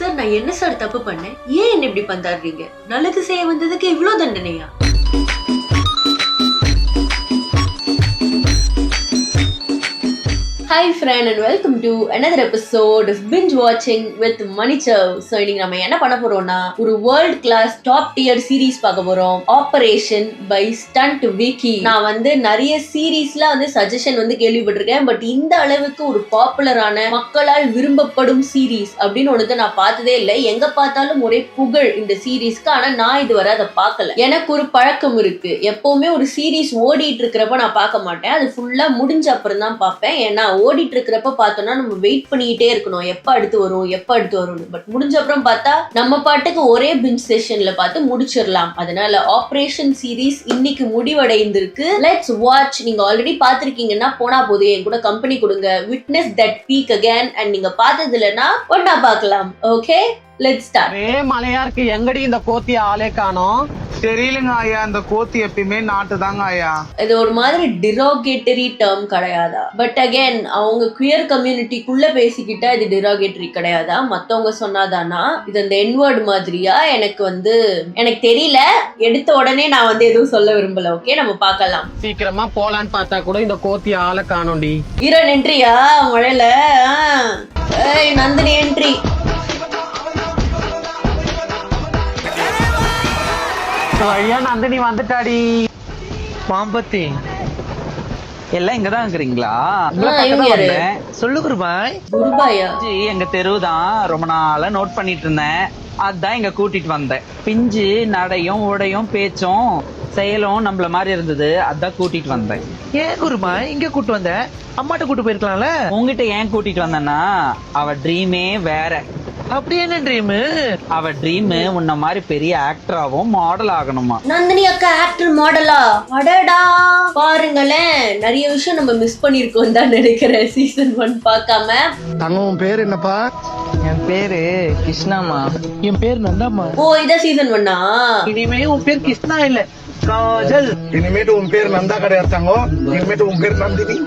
Sir நான் என்ன sir தப்பு பண்ணேன்? ஏன் என்ன இப்படி பந்தாடுறீங்க? நல்லது செய்ய வந்ததுக்கு இவ்ளோ தண்டனையா? Hi friend and welcome to another episode of Binge Watching with Manichav. So இன்னைக்கு நம்ம என்ன பண்ண போறோம்னா ஒரு world class top tier series பார்க்க போறோம். Operation by stunt Vicky. நான் நிறைய சீரீஸ்ல சஜஷன் கேள்விப்பட்டிருக்கேன். பட் இந்த அளவுக்கு ஒரு பாப்புலரான மக்களால் விரும்பப்படும் சீரீஸ் அப்படின்னு ஒன்று நான் பார்த்ததே இல்லை. எங்க பார்த்தாலும் ஒரே புகழ் இந்த சீரீஸ்க்கு. ஆனா நான் இதுவரை அதை பார்க்கல. எனக்கு ஒரு பழக்கம் இருக்கு. எப்பவுமே ஒரு சீரீஸ் ஓடிட்டு இருக்கிறப்ப நான் பார்க்க மாட்டேன். அது ஃபுல்லா முடிஞ்ச அப்புறம் தான் பார்ப்பேன். ஏன்னா ஓடிட்டு இருக்கிறப்ப பார்த்தோம்னா நம்ம வெயிட் பண்ணிக்கிட்டே இருக்கணும், எப்ப அடுத்து வரும். பட் முடிஞ்ச அப்புறம் பார்த்தா நம்ம பாட்டுக்கு ஒரே பிஞ்ச் செஷன்ல பார்த்து முடிச்சிடலாம். அதனால ஆபரேஷன் சீரீஸ் இன்னைக்கு முடிவடைந்திருக்கு. Let's watch. நீங்க ஆல்ரெடி பார்த்திருக்கீங்கன்னா போனா போது என் கூட கம்பெனி கொடுங்க. Witness that peak again. And நீங்க பார்த்தது இல்லைன்னா ஒன்னா பார்க்கலாம். Okay, let's start. மலையா இருக்கு. எங்கடி இந்த கோத்தி ஆளே காணோம்? தெரியலங்க ஐயா, இந்த கோத்தி எப்பயுமே நாட்டு தாங்க ஐயா. இது ஒரு மாதிரி டிரோகேட்டரி டேர்ம் கிடையாதா? பட் அகைன் அவங்க குயர் கம்யூனிட்டிக்குள்ள பேசிக்கிட்டா இது டிரோகேட்டரி கிடையாதா? மத்தவங்க சொன்னாதானா இது அந்த என்வர்ட் மாதிரியா? எனக்கு தெரியல. எடுத்த உடனே நான் எதுவும் சொல்ல விரும்பல. ஓகே, நம்ம பார்க்கலாம். சீக்கிரமா போலான்னு பார்த்தா கூட இந்த கோத்தி ஆளை காணோண்டி. ஹீரோன் என்ட்ரியா மழையில? நந்தினி என்ட்ரி. ஐயா நந்தினி வந்துட்டாடி. பாம்பத்தி எல்லாம் இங்கதான் இருக்கிறீங்களா? சொல்லு குருபாய். குருபாயா? எங்க தெருவுதான். ரொம்ப நாளா நோட் பண்ணிட்டு இருந்தேன். அதான் இங்க கூட்டிட்டு வந்தேன். பிஞ்சு நடையும் உடையும் பேச்சும் செயலும் நம்மள மாதிரி இருந்தது. அதான் கூட்டிட்டு வந்தேன். ஏன் குருபாய் இங்க கூட்டு வந்த? அம்மாட்ட கூட்டு போயிருக்கலாம்ல. உங்ககிட்ட ஏன் கூட்டிட்டு வந்தேன்னா அவ ட்ரீமே வேற. அப்படி என்ன ட்ரீம்? அவ ட்ரீம் உன்ன மாதிரி பெரிய ஆக்டராவும் மாடல் ஆகணுமா. நந்தினி அக்கா ஆக்டர் மாடலா? அடடா, பாருங்களேன். நிறைய விஷயம் நம்ம மிஸ் பண்ணிருக்கோம் தான் நினைக்கிறேன் சீசன் 1 பார்க்காம. தங்கம் பேர் என்னப்பா? என் பேரு கிருஷ்ணாமா. என் பேர் நந்தாமா. ஓ, இதான் சீசன் 1ஆ? இனிமே உன் பேர் கிருஷ்ணா இல்ல, காஜல். இனிமேட்டு உன் பேர் நந்தா கிடையாது தங்கம். இனிமேட்டு உன் பேர் நந்தினி.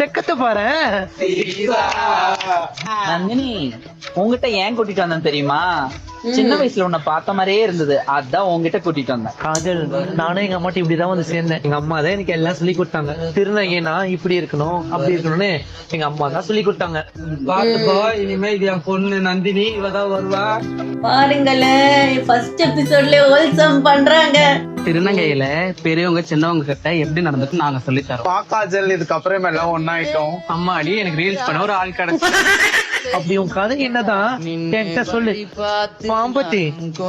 தெக்கத்தை பாரு. நந்தினி, உங்ககிட்ட ஏன் கூட்டிட்டு வந்தேன் தெரியுமா? சின்ன வயசுல உன்னை பார்த்த மாதிரியே இருந்தது. அதான் உங்ககிட்ட கூட்டிட்டு வந்தேன். காஜல், நானும் எங்க அம்மாட்ட இப்படிதான் சேர்ந்தேன். எங்க அம்மா தான் எனக்கு எல்லாம் சொல்லி கொடுத்தாங்க. திருநங்கைனா இப்படி இருக்கணும் அப்படி இருக்கணும்னு எங்க அம்மா தான் சொல்லி கொடுத்தாங்க. பாத்துப்போ, இனிமே இது என் பொண்ணு நந்தினி, இவதான் வருவா. பாருங்களேன், ஃபர்ஸ்ட் எபிசோட்ல ஹோல்சம் பண்றாங்க. திருநங்கையில பெரியவங்க சின்னவங்க கிட்ட எப்படி நடந்துட்டு நாங்க சொல்லி தரோம். பாக்காஜல் இதுக்கப்புறம் எல்லாம் ஒன்னாயிட்டோம். அம்மாடி, எனக்கு ரீல்ஸ் பண்ண ஒரு ஆள் கிடைச்சு. அப்படி உன் கதை என்னதான் என்கிட்ட சொல்லு. பாம்பத்தி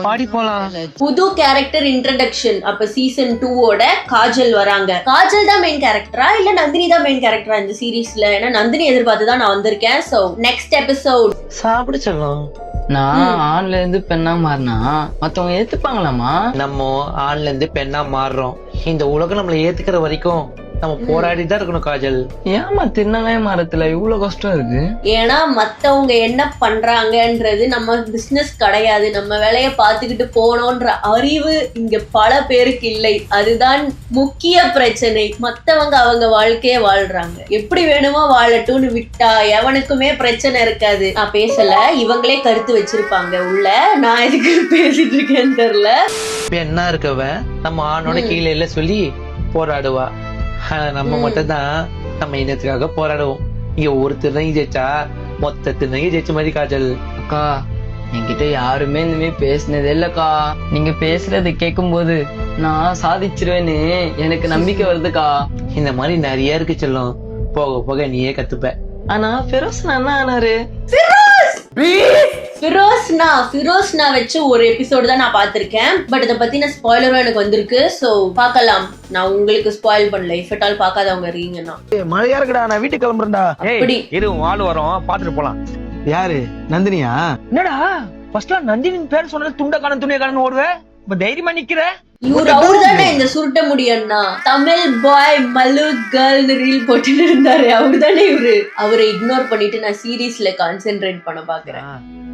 பாடி போலாம். புது கேரக்டர் இன்ட்ரோடக்ஷன். அப்ப சீசன் 2ஓட காஜல் வராங்க. காஜல் தான் மெயின் கேரக்டரா இல்ல நந்தினி தான் மெயின் கேரக்டரா இந்த சீரீஸ்ல? ஏன்னா நந்தினி எதிர்பார்த்து தான் நான் வந்திருக்கேன். So next episode. சாப்பிட சொல்லலாம். நான் ஆண்ல இருந்து பெண்ணா மாறினா மத்தவங்க ஏத்துப்பாங்களாமா? நம்ம ஆண்ல இருந்து பெண்ணா மாறுறோம். இந்த உலகம் நம்மள ஏத்துக்கிற வரைக்கும் நம்ம போராடிதான் இருக்கணும் காஜல். ஏமா திருநங்கை மரத்துல இவ்வளவு கஷ்டம் இருக்கு? ஏன்னா மத்தவங்க என்ன பண்றாங்கன்றது நம்ம பிசினஸ் கிடையாது. நம்ம வேலையை பார்த்துக்கிட்டு போனோன்ற அறிவு இங்க பல பேருக்கு இல்லை. அதுதான் முக்கிய பிரச்சனை. மத்தவங்க அவங்க வாழ்க்கைய வாழ்றாங்க. எப்படி வேணுமோ வாழட்டும்னு விட்டா எவனுக்குமே பிரச்சனை இருக்காது. நான் பேசல, இவங்களே கருத்து வச்சிருப்பாங்க உள்ள. நான் எதுக்கு பேசிட்டு இருக்கேன்னு தெரியல. பெண்ணா இருக்கவ நம்ம ஆணோட கீழே இல்ல சொல்லி போராடுவா. நம்ம மட்டும்தான் நம்ம இனத்துக்காக போராடுவோம். இங்க ஒரு திருநங்கை ஜெயிச்சா மொத்த திருநங்கை ஜெயிச்ச மாதிரி காஜல். அக்கா, என்கிட்ட யாருமே இந்த மாதிரி பேசினதே இல்லக்கா. நீங்க பேசுறதை கேட்கும் போது நான் சாதிச்சிருவேன்னு எனக்கு நம்பிக்கை வருதுக்கா. இந்த மாதிரி நிறைய இருக்கு செல்லும். போக போக நீயே கத்துப்ப. ஆனா ஃபெரோஸ் என்ன ஆனாரு? ஃபிரோஸ்னா வச்சு ஒரு எபிசோடு தான் நான் பார்த்திருக்கேன். பட் இதை பத்தின ஸ்பாயிலரும் எனக்கு வந்திருக்கு. சோ பார்க்கலாம். நான் உங்களுக்கு ஸ்பாயில் பண்ணல. இஃப் அட் ஆல் பார்க்காதவங்க இருக்கீங்கன்னா. மழையா இருக்குடா, நான் வீட்டுக்கு கிளம்புறேன்டா. அப்படி இரு, ஆள் வரோம், பாத்துட்டு போலாம். யாரு? நந்தினியா? என்னடா ஃபர்ஸ்ட்லாம் நந்தினின் பேர் சொன்னது துண்ட காணும் துணிய காணும் ஓடுவேன். இப்ப தைரியமா நிக்கிற. அவருதானே இந்த சுருட்ட முடியன்னா தமிழ் பாய் மல்லு கேர்ள்னு ரீல் போட்டுட்டு இருந்தாரு. அவருதானே இவரு. அவரை இக்னோர் பண்ணிட்டு நான் சீரீஸ்ல கான்சென்ட்ரேட் பண்ண பாக்குறேன்.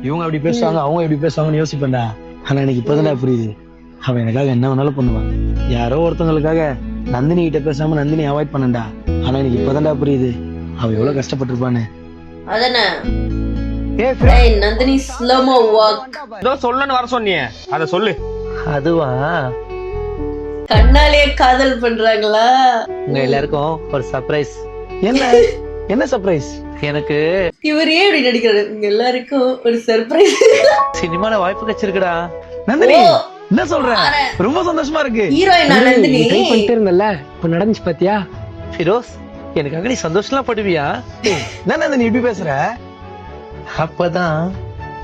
இவங்க அப்படி பேசுவாங்க, அவங்க எப்படி பேசுவாங்கன்னு யோசிப்பேன்டா. ஆனா எனக்கு இப்பதான் புரியுது. அவன் எனக்காக என்ன வேணாலும் பண்ணுவான். யாரோ ஒருத்தவங்களுக்காக நந்தினி கிட்ட பேசாம நந்தினி அவாய்ட் பண்ணண்டா. ஆனா எனக்கு இப்பதான் புரியுது அவ எவ்வளவு கஷ்டப்பட்டிருப்பான்னு. அதானே ஏய் நந்தினி ஸ்லோமோ வாக். ஏதோ சொல்லணும்னு வர சொன்னியே அத சொல்லு. அதுவா கண்ணாலே காதல் பண்றாங்களா? உங்க எல்லாருக்கும் ஒரு சர்ப்ரைஸ். என்ன என்ன சர்ப்ரைஸ்? எனக்கு இவரே இப்படி நடிக்கிறாரு. உங்க எல்லாருக்கும் ஒரு சர்ப்ரைஸ். சினிமால வாய்ப்பு கிடைச்சிருக்குடா. நந்தினி என்ன சொல்ற? ரொம்ப சந்தோஷமா இருக்கு. ஹீரோயினா நந்தினி? ட்ரை பண்ணிட்டே இருந்தல, இப்ப நடந்துச்சு பாத்தியா? ஃபிரோஸ், எனக்காக நீ சந்தோஷம்லாம் படுவியா? என்ன நந்தினி இப்படி பேசுற? அப்பதான்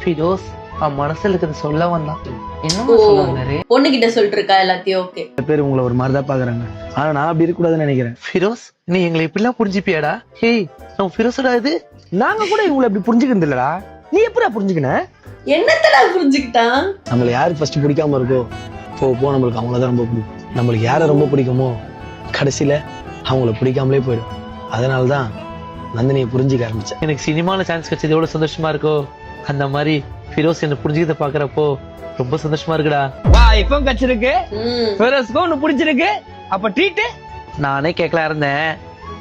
ஃபிரோஸ் அவன் மனசுல இருக்கிறது சொல்ல வந்தான். என்னமா சொல்ல வந்தாரு? பொண்ணுகிட்ட சொல்லிட்டு இருக்கா எல்லாத்தையும். ஓகே. சில பேர் உங்களை ஒரு மாதிரிதான் பாக்குறாங்க. ஆனா நான் அப்படி இருக்க கூடாதுன்னு நினைக்கிறேன். ஃபிரோஸ், நீ எங்களை இப்படிலாம் புரிஞ்சுப்பியாடா? ஹேய், நம்ம ஃபிரோஸடா இது. நாங்க கூட இவங்களை இப்படி புரிஞ்சுக்கிறது இல்லடா. நீ எப்படா புரிஞ்சுக்கின? என்னத்தடா புரிஞ்சுக்கிட்டான்? நம்மள யாரு ஃபர்ஸ்ட் பிடிக்காம இருக்கோ போ நம்மளுக்கு அவங்களதான் ரொம்ப பிடிக்கும். நம்மளுக்கு யாரை ரொம்ப பிடிக்குமோ கடைசியில அவங்கள பிடிக்காமலே போயிடும். அதனாலதான் நந்தினியை புரிஞ்சுக்க ஆரம்பிச்சேன். எனக்கு சினிமால சான்ஸ் கிடைச்சது எவ்வளவு சந்தோஷமா இருக்கோ, அந்த மாதிரி ஃபிரோஸ் என்ன புரிஞ்சுக்கிறத பாக்குறப்போ ரொம்ப சந்தோஷமா இருக்குடா. வா இப்போ கச்சிருக்கு. ம். ஃபெரோஸ்க்கு ஒன்னு பிடிச்சிருக்கு. அப்ப ட்ரீட் நானே கேட்கலாம் இருந்தேன்.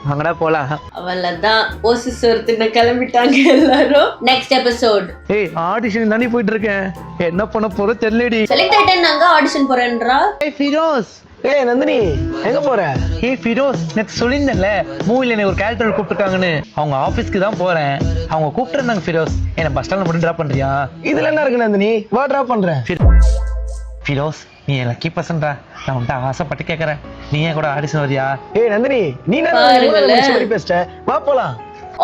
வாங்கடா போலாம். அவ்வளவுதான். ஓசிஸ் ஒருத்தன கிளம்பிட்டாங்க எல்லாரும். Next episode. ஏய், ஆடிஷன் தானே போயிட்டு இருக்கேன். என்ன பண்ண போறோம் தெரியலடி. Select ஆயிட்டேன்னாங்க, audition போறேன்றா. ஏய் ஃபிரோஸ், ஏய் நந்தினி எங்க போற? ஏய் ஃபிரோஸ், நேத்து சொல்லியிருந்தேன்ல மூவில எனக்கு ஒரு கேரக்டர் கூப்பிட்டுருக்காங்கன்னு. அவங்க ஆபீஸ்க்கு தான் போறேன். அவங்க கூப்பிட்டு இருந்தாங்க. ஃபிரோஸ், என்ன பஸ் ஸ்டாண்ட்ல மட்டும் டிராப் பண்றியா? இதுல என்ன இருக்கு நந்தினி? வா டிராப் பண்றேன். ஃபிரோஸ், நீ லக்கி பர்சன்டா. நான் உன்கிட்ட ஆசைப்பட்டு கேட்கறேன். நீ ஏன் கூட ஆடிஷன் வரியா? ஏய் நந்தினி நீ பாருங்களேன். பேசிட்ட. வா போலாம்.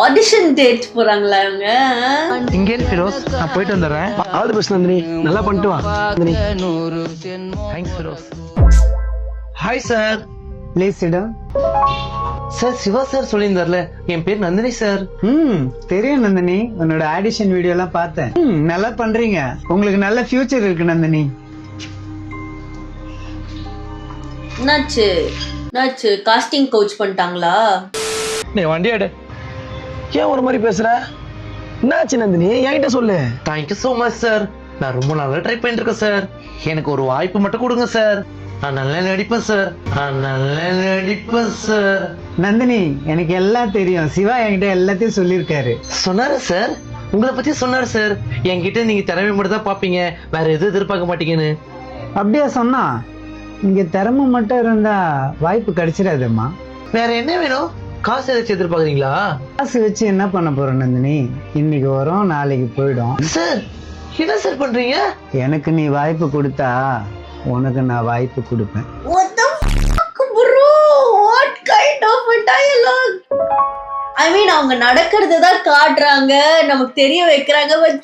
ஆடிஷன் டேட் போறாங்களா அவங்க? இங்கே இரு ஃபிரோஸ், நான் போயிட்டு வந்துடுறேன். All the best Nandini. நல்லா பண்ணிட்டு வா Nandini. Thanks Feroz. Hi sir. Please sit down. Sir, Siva sir சொல்லியிருந்தார்ல, என் பேர் நந்தினி சார். தெரியும் நந்தினி, உன்னோட ஆடிஷன் வீடியோ எல்லாம் பார்த்தேன். நல்லா பண்றீங்க. உங்களுக்கு நல்ல ஃபியூச்சர் இருக்கு நந்தினி. என்னாச்சு காஸ்டிங் கோச் பண்ணிட்டாங்களா? நீ வண்டி எடு. ஏன் ஒரு மாதிரி பேசுற? என்னாச்சு நந்தினி? என்கிட்ட சொல்லு. Thank you so much sir. நான் ரொம்ப நாளா ட்ரை பண்ணிட்டு இருக்கேன் சார். எனக்கு ஒரு வாய்ப்பு மட்டும் கொடுங்க சார். நான் நல்லா நடிப்பேன் சார். நந்தினி, எனக்கு எல்லாம் தெரியும். சிவா என்கிட்ட எல்லாத்தையும் சொல்லியிருக்காரு. சொன்னாரு சார், உங்களை பத்தி சொன்னாரு சார். என்கிட்ட நீங்க திறமை மட்டும் தான் பாப்பீங்க, வேற எதுவும் எதிர்பார்க்க மாட்டீங்கன்னு. அப்படியா சொன்னா? இங்க திறமை மட்டும் இருந்தா வாய்ப்பு கிடைச்சிடாதும்மா. வேற என்ன வேணும்? காசு ஏதாச்சும் எதிர்பார்க்குறீங்களா? காசு வச்சு என்ன பண்ண போறோம் நந்தினி? இன்னைக்கு வரும், நாளைக்கு போயிடும். சார், என்ன சார் பண்றீங்க? எனக்கு நீ வாய்ப்பு கொடுத்தா உனக்கு நான் வாய்ப்பு கொடுப்பேன். What the fuck bro? What kind of a dialogue? I mean அவங்க நடக்கிறத தான் காட்டுறாங்க, நமக்கு தெரிய வைக்கிறாங்க. பட்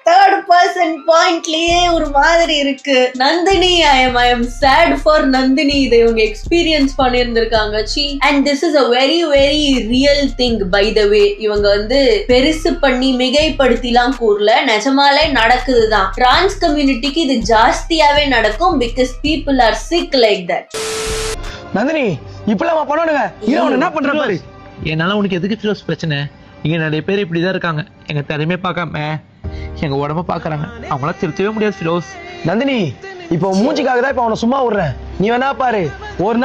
தேர்ட் பர்சன் பாயிண்ட்லயே ஒரு மாதிரி இருக்கு. Nandini, I am sad for Nandini. இதை இவங்க experience பண்ணியிருந்திருக்காங்க. And this is a very very real thing by the way. இவங்க வந்து பெருசு பண்ணி மிகைப்படுத்திலாம் கூறல, நிஜமாலே நடக்குதுதான். டிரான்ஸ் கம்யூனிட்டிக்கு இது ஜாஸ்தியாவே நடக்கும் because people are sick like that. Nandini இப்பெல்லாம் பண்ணணுங்க. என்ன பண்ற பாரு. என்னால உனக்கு எதுக்கு ஃபிரோஸ் பிரச்சனை? இங்க நிறைய பேர் இப்படிதான் இருக்காங்க. எங்க திறமையை பார்க்காம எங்க உடம்ப பாக்குறாங்க. அவங்கள திருத்தவே முடியாது ஃபிரோஸ். நந்தினி இப்போ மூஞ்சிக்காக தான் இப்ப அவனை சும்மா விடுறேன். நீ வேணா பாரு, ஒரு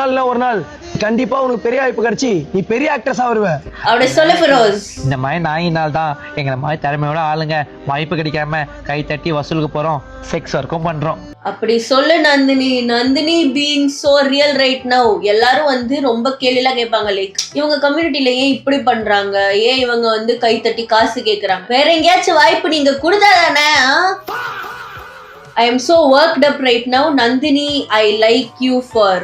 நாள் கண்டிப்பா உனக்கு பெரிய வாய்ப்பு கிடைச்சி நீ பெரிய ஆக்ட்ரஸா வருவ. அப்படி சொல்லு ஃபிரோஸ். இந்த மாதிரி நாயினால் தான் எங்களை மாதிரி திறமையோட ஆளுங்க வாய்ப்பு கிடைக்காம கை தட்டி வசூலுக்கு போறோம், செக்ஸ் ஒர்க்கும் பண்றோம். அப்படி சொல்லு Nandini. Nandini being so real right now. எல்லாரும் வந்து ரொம்ப கேள்விலாம் கேட்பாங்க, லைக் இவங்க கம்யூனிட்டில ஏன் இப்படி பண்றாங்க, ஏன் இவங்க வந்து கை தட்டி காசு கேக்குறாங்க, வேற எங்கேயாச்சும் வாய்ப்பு நீங்க கொடுத்தாதானே? I am so worked up right now. Nandini, I like you for,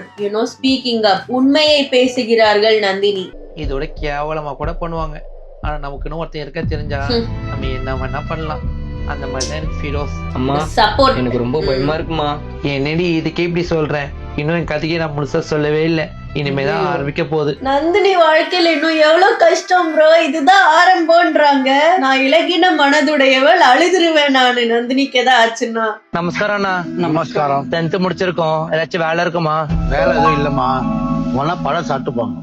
speaking up. உண்மையை பேசுகிறார்கள் நந்தினி. இதோட கேவலமா கூட பண்ணுவாங்க. ஆனா நமக்குன்னு ஒருத்தன் இருக்க தெரிஞ்சா நம்ம என்ன வேணா பண்ணலாம். அந்த மாதிரிதான் எனக்கு ஃபிரோஸ். அம்மா, சப்போர்ட். எனக்கு ரொம்ப பயமா இருக்குமா. என்னடி இதுக்கே இப்படி சொல்றேன்? இன்னும் என் கதையை நான் முழுசா சொல்லவே இல்லை. இனிமேதான் ஆரம்பிக்க போகுது. நந்தினி வாழ்க்கையில இன்னும் எவ்வளவு கஷ்டம் ப்ரோ. இதுதான் ஆரம்பம்ன்றாங்க. நான் இலகின மனதுடையவள், அழுதுருவேன் நானு நந்தினிக்கு ஏதாவது ஆச்சுன்னா. நமஸ்காரம் அண்ணா. நமஸ்காரம். 10th முடிச்சிருக்கோம். ஏதாச்சும் வேலை இருக்குமா? வேலை எதுவும் இல்லம்மா. உன பழம் சாப்பிட்டு போங்க.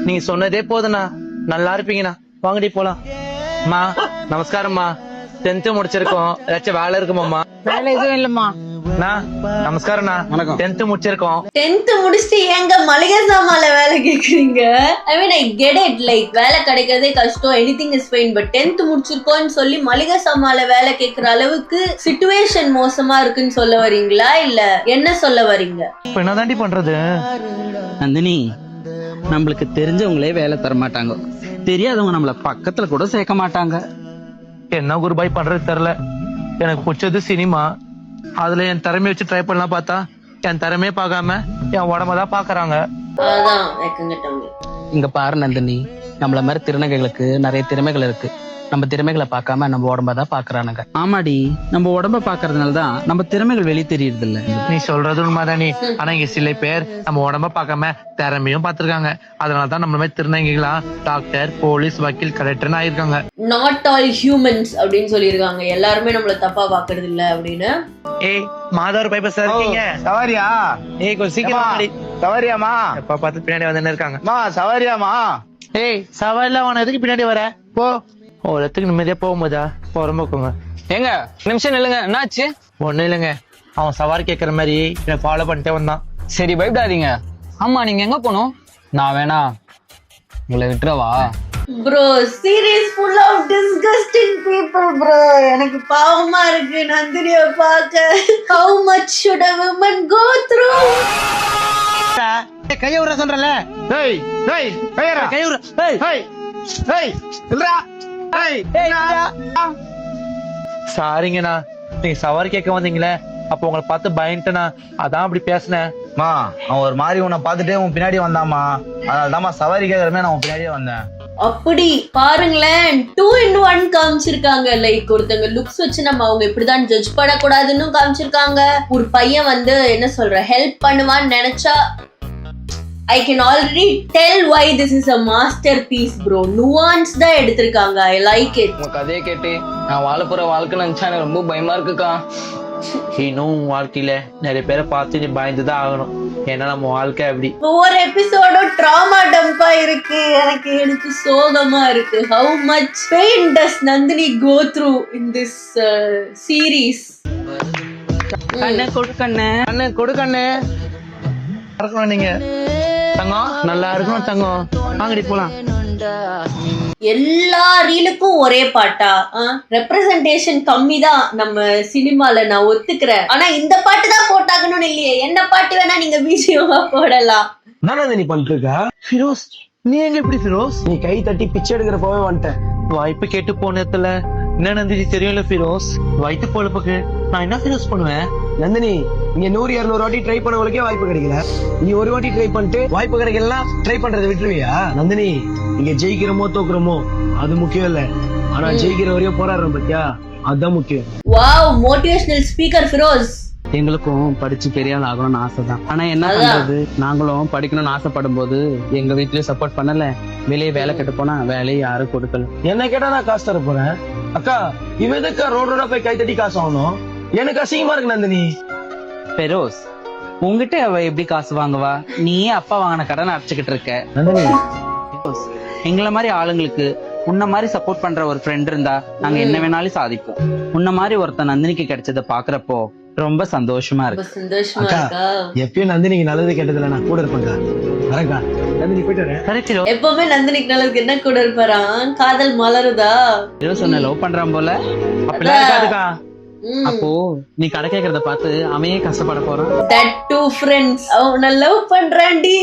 நீங்க சொன்னதே போதுண்ணா. நல்லா இருப்பீங்கண்ணா. வாங்கடி போலாம். மா நமஸ்காரம்மா. 10th முடிச்சிருக்கோம். ஏதாச்சும் வேலை இருக்குமாம்மா? வேலை எதுவும் இல்லம்மா. நமஸ்காரம்ண்ணா. வணக்கம். 10th முடிச்சிருக்கோம். 10th முடிச்சுட்டு ஏங்க மளிகை சாமான்ல வேலை கேக்குறீங்க? ஐ மீன் ஐ கெட் இட், லைக் வேலை கிடைக்கிறதே கஷ்டம், anything is fine. But 10th முடிச்சிருக்கோன்னு சொல்லி மளிகை சாமான்ல வேலை கேக்குற அளவுக்கு சிச்சுவேஷன் மோசமா இருக்குன்னு சொல்ல வரீங்களா, இல்ல என்ன சொல்ல வரீங்க? இப்ப என்னதாண்டி பண்றது? நந்தினி, நம்மளுக்கு தெரிஞ்சவங்களே வேலை தர மாட்டாங்க, தெரியாதவங்க நம்மள பக்கத்துல கூட சேர்க்க மாட்டாங்க. என்ன குருபாய் பண்றது தெரியல. எனக்கு பிடிச்சது சினிமா. அதுல என் திறமைய வச்சு ட்ரை பண்ணலாம் பார்த்தா என் திறமையே பார்க்காம என் உடம்பதான் பாக்குறாங்க. அதான் வெக்கங்கட்டவங்க. இங்க பாரு நந்தினி, நம்மள மாதிரி திருநங்கைகளுக்கு நிறைய திறமைகள் இருக்கு. நம்ம திறமைகளை பார்க்காம நம்ம உடம்பதான் பாக்குறானுங்க. ஆமாடி, நம்ம உடம்ப பாக்குறதுனாலதான் நம்ம திறமைகள் வெளியே தெரியுது இல்ல. நீ சொல்றது உண்மைதானே. ஆனா இங்க சில பேர் நம்ம உடம்ப பார்க்காம திறமையும் பார்த்திருக்காங்க. அதனாலதான் நம்ம மாதிரி திருநங்கைகளா டாக்டர், போலீஸ், வக்கீல், கலெக்டர்னு ஆயிருக்காங்க. நாட் ஆல் ஹியூமன்ஸ் அப்படின்னு சொல்லியிருக்காங்க. எல்லாருமே நம்மள தப்பா பாக்குறது இல்ல அப்படின்னு. ஏய் மாதவர் பைப்பர் சார் இருக்கீங்க? சவாரியா? ஏய் கொஞ்சம் சீக்கிரம் வாடி. சவாரியாமா? எப்ப பார்த்து பின்னாடி வந்து இருக்காங்க. சவாரியாமா? ஏய் சவாரில அவன் எதுக்கு பின்னாடி வர? போ. ஒரு இடத்துக்கு நிம்மதியா போகும்போதா போறம்போக்குங்க. ஏங்க நிமிஷம் இல்லைங்க, என்னாச்சு? ஒண்ணும் இல்லைங்க, அவன் சவாரி கேட்கற மாதிரி என்ன ஃபாலோ பண்ணிட்டே வந்தான். சரி பயப்படாதீங்க. ஆமா நீங்க எங்க போகணும்? நான் வேணா உங்களை விட்டுறவா? Bro serious full of disgusting people bro. எனக்கு பாவமா இருக்கு நந்தினிய பார்க்க. How much should a woman go through? கைய விட சொல்றல. ஏய் ஏய் கையரா. கையூர். ஏய் ஏய் ஏய் இல்லடா. ஏய் சாரிங்கண்ணா, நீங்க சவாரி கேட்க வந்தீங்களே, அப்ப உங்களை பார்த்து பயந்துட்டேனா, அதான் அப்படி பேசினேன். மா அவன் ஒரு மாதிரி உன்னை பார்த்துட்டே உன் பின்னாடி வந்தாமா, அதனாலதாம்மா சவாரி கேட்கறமே நான் உன் பின்னாடியே வந்தேன். அப்படி பாருங்களேன், 2 in 1 காமிச்சிருக்காங்க. லைக் ஒருத்தங்க லுக்ஸ் வச்சு நம்ம அவங்க இப்படிதான் ஜட்ஜ் பண்ணக்கூடாதுன்னு காமிச்சிருக்காங்க. ஒரு பையன் வந்து என்ன சொல்ற ஹெல்ப் பண்ணுவான்னு நினைச்சா I can already tell why this is a masterpiece bro. Nuance தான் எடுத்திருக்காங்க. I like it. உங்க கதையை கேட்டு நான் வாழ போற வாழ்க்கை நினைச்சா எனக்கு ரொம்ப பயமா இருக்குக்கா. இன்னும் வாழ்க்கையில நிறைய பேரை பார்த்து நீ பயந்துதான் ஆகணும். ஏன்னா நம்ம வாழ்க்கை அப்படி. ஒவ்வொரு எபிசோடும் ட்ராமா டம்பா இருக்கு. எனக்கு சோகமா இருக்கு. How much pain does Nandini go through in this series? கண்ணே கொடுக்கண்ணே, அண்ணே கொடுக்கண்ணே இருக்கணும். நீங்க தங்கம் நல்லா இருக்கணும் தங்கம். வாங்கடி போலாம். எல்லா ரீலுக்கும் ஒரே பாட்டா? ரெப்ரசன்டேஷன் கம்மி தான் நம்ம சினிமால, நான் ஒத்துக்கிறேன். ஆனா இந்த பாட்டு தான் போட்டாகணும்னு இல்லையே. என்ன பாட்டு வேணா நீங்க பிஜிஎம்மா போடலாம். நானே நீ பண்ணிட்டு இருக்க ஃபிரோஸ், நீ எங்க எப்படி ஃபிரோஸ்? நீ கை தட்டி பிச்சை எடுக்கிறப்பவே வந்துட்டேன். வாய்ப்பு கேட்டு போனதுல என்ன நந்தினி தெரியும்ல ஃபிரோஸ், வயிற்று பொழப்புக்கு நான் என்ன ஃபிரோஸ் பண்ணுவேன்? நந்தினி, இங்க 100-200 வாட்டி ட்ரை பண்ணவங்களுக்கே வாய்ப்பு கிடைக்கல. நீ ஒரு வாட்டி ட்ரை பண்ணிட்டு வாய்ப்பு கிடைக்கலாம் ட்ரை பண்றதை விட்டுருவியா? நந்தினி, இங்க ஜெயிக்கிறோமோ தோக்குறோமோ அது முக்கியம் இல்ல, ஆனா ஜெயிக்கிற வரையும் போராடுறோம் பத்தியா, அதுதான் முக்கியம். Wow, motivational speaker Firoz. எங்களுக்கும் படிச்சு பெரிய ஆள் ஆகணும்னு ஆசைதான். ஆனா என்ன பண்றது, நாங்களும் படிக்கணும்னு ஆசைப்படும் போது எங்க வீட்லயும் சப்போர்ட் பண்ணல. வெளியே வேலை கெட்டு போனா வேலையை யாரும் கொடுக்கல. என்ன கேட்டா நான் காசு தர போறேன். அக்கா, இவன் எதுக்கா ரோடோட போய் கை தட்டி காசு ஆகணும்? எனக்கு அசிங்கமா இருக்கு நந்தினி. பெரோஸ், உங்ககிட்ட அவ எப்படி காசு வாங்குவா? நீயே அப்பா வாங்கின கடனை அடைச்சுக்கிட்டு இருக்க. நந்தினி, எங்களை மாதிரி ஆளுங்களுக்கு உன்ன மாதிரி சப்போர்ட் பண்ற ஒரு ஃப்ரெண்ட் இருந்தா நாங்க என்ன வேணாலும் சாதிப்போம். உன்ன மாதிரி ஒருத்தன் நந்தினிக்கு கிடைச்சத பாக்குறப்போ ரொம்ப சந்தோஷமா ரொம்ப இருக்கு. சந்தோஷமா அக்கா, இருக்கா? எப்பயும் நந்தினிக்கு நல்லது கெட்டதுல நான் கூட இருப்பேன்க்கா. வரேன்க்கா. நந்தினி போயிட்டு வரேன். சரி ஃபிரோஸ். எப்பவுமே நந்தினிக்கு நல்லதுக்கு என்ன கூட இருப்பாராம்? காதல் மலருதா? ஏதோ சொன்ன லவ் பண்றான் போல. அப்படிலாம் இருக்காதுக்கா. அப்போ நீ கடை கேக்குறத பார்த்து அமையே கஷ்டப்பட போறான். That two friends அவனை லவ் பண்றான்டி.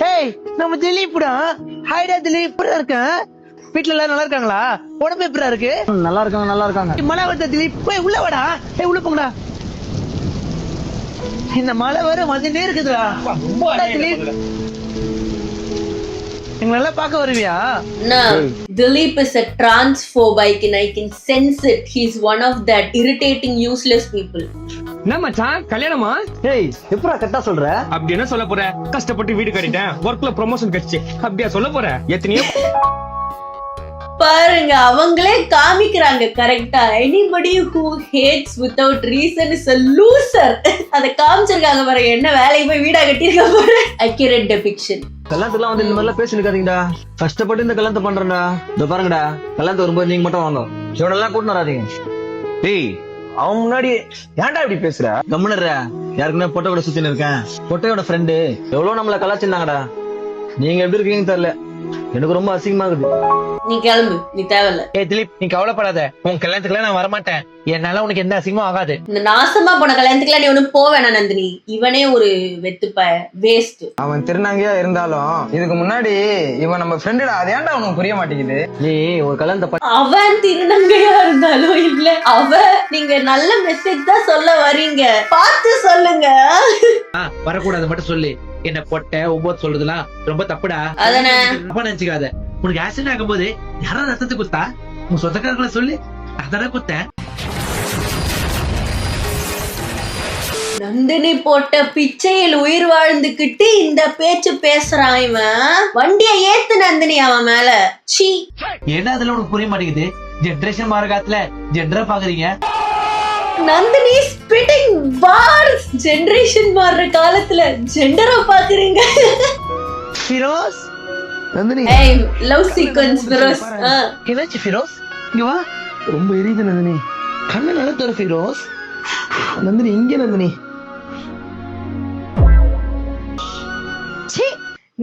ஹேய், நம்ம திலீப்டா. ஹாய்டா திலீப், எப்படி இருக்க? வீட்ல எல்லாரும் நல்லா இருக்காங்களா? உடம்பு எப்படி இருக்கு? நல்லா இருக்காங்க, நல்லா இருக்காங்க. மழை வருது திலீப், போய் உள்ள வாடா. ஏய் உள்ள போங்கடா. இந்த மழை வர வந்துட்டே இருக்குதுடா. போடா திலீப். எங்களை எல்லாம் பார்க்க வருவியா? Nah, Dilip is a transphobe. I can sense it. He's one of that irritating, useless people. என்ன மச்சான் கல்யாணமா? ஏய், எப்படா கரெக்டா சொல்ற? அப்படி என்ன சொல்ல போற? கஷ்டப்பட்டு வீடு கட்டிட்டேன், ஒர்க்ல ப்ரொமோஷன் கிடைச்சு, அப்படியா சொல்ல போற? எத்தனையோ பாருங்க, அவங்களே காமிக்கிறாங்க கரெக்டா. Anybody who hates without reason is a loser. அத காமிச்சிருக்காங்க பாருங்க. என்ன வேலைக்கு போய் வீடா கட்டிருக்க பாரு. Accurate depiction. கல்யாணத்துலாம் வந்து இந்த மாதிரிலாம் பேசிருக்காதீங்கடா. கஷ்டப்பட்டு இந்த கல்யாணத்தை பண்றேன்டா. இதோ பாருங்கடா, கல்யாணத்து வரும்போது நீங்க மட்டும் வாங்க, இவனெல்லாம் கூட்டின்னு வராதீங்க. டேய், அவன் முன்னாடி ஏன்டா இப்படி பேசுற? கம்முனர்ற, யாருக்குமே பொட்டை கூட சுத்தின்னு இருக்கேன். பொட்டையோட ஃப்ரெண்டு எவ்வளவு நம்மள கலாச்சிருந்தாங்கடா. நீங்க எப்படி இருக்கீங்கன்னு தெரியல, எனக்கு ரொம்ப அசிங்கமா இருக்குது. நீ கிளம்பு, நீ தேவையில்ல. திலீப், நீ கவலைப்படாத, உன் கல்யாணத்துக்குலாம் நான் வரமாட்டேன். என்னால உனக்கு எந்த அசிங்கமும் ஆகாது. இந்த நாசமா போன கல்யாணத்துக்குலாம் நீ ஒண்ணும் போவேணா நந்தினி. இவனே ஒரு வெத்துப்ப வேஸ்ட். அவன் திருநங்கையா இருந்தாலும் இதுக்கு முன்னாடி இவன் நம்ம ஃப்ரெண்டுடா. அது ஏன்டா உனக்கு புரிய மாட்டேங்குது? நீ ஒரு கல்யாணத்தை அவன் திருநங்கையா இருந்தாலும் இல்ல, நீங்க நல்ல மெசேஜ் தான் சொல்ல வரீங்க, பார்த்து சொல்லுங்க. வரக்கூடாது மட்டும் சொல்லு. என்ன பொட்டை ஒவ்வொரு சொல்றதுலாம் ரொம்ப தப்புடா. அதானே? தப்பா நினைச்சுக்காத. உனக்கு ஆக்சிடென்ட் ஆகும்போது யாராவது ரத்தத்தை குத்தா? உன் சொந்தக்காரங்களை சொல்லு, அதான குத்தேன். நந்தினி போட்ட பிச்சையில் உயிர் வாழ்ந்துகிட்டு இந்த பேச்சு பேசுறான் இவன். வண்டிய ஏத்து நந்தினி அவன் மேல. சீ, ஏன்னா அதுல உனக்கு புரிய மாட்டேங்குது. ஜென்ரேஷன் மாற காலத்துல ஜென்டரா பாக்குறீங்க. Nandini spitting parse. ஜெனரேஷன் மாறுற காலத்துல ஜெண்டரா பாக்குறீங்க. ஃபிரோஸ், நந்தினி ஏய், லவ் சீக்வென்ஸ் ஃபிரோஸ். என்னாச்சு ஃபிரோஸ்? இங்க வா. ரொம்ப எரியுது நந்தினி. கண்ணு நல்லா தர ஃபிரோஸ். நந்தினி இங்க. நந்தினி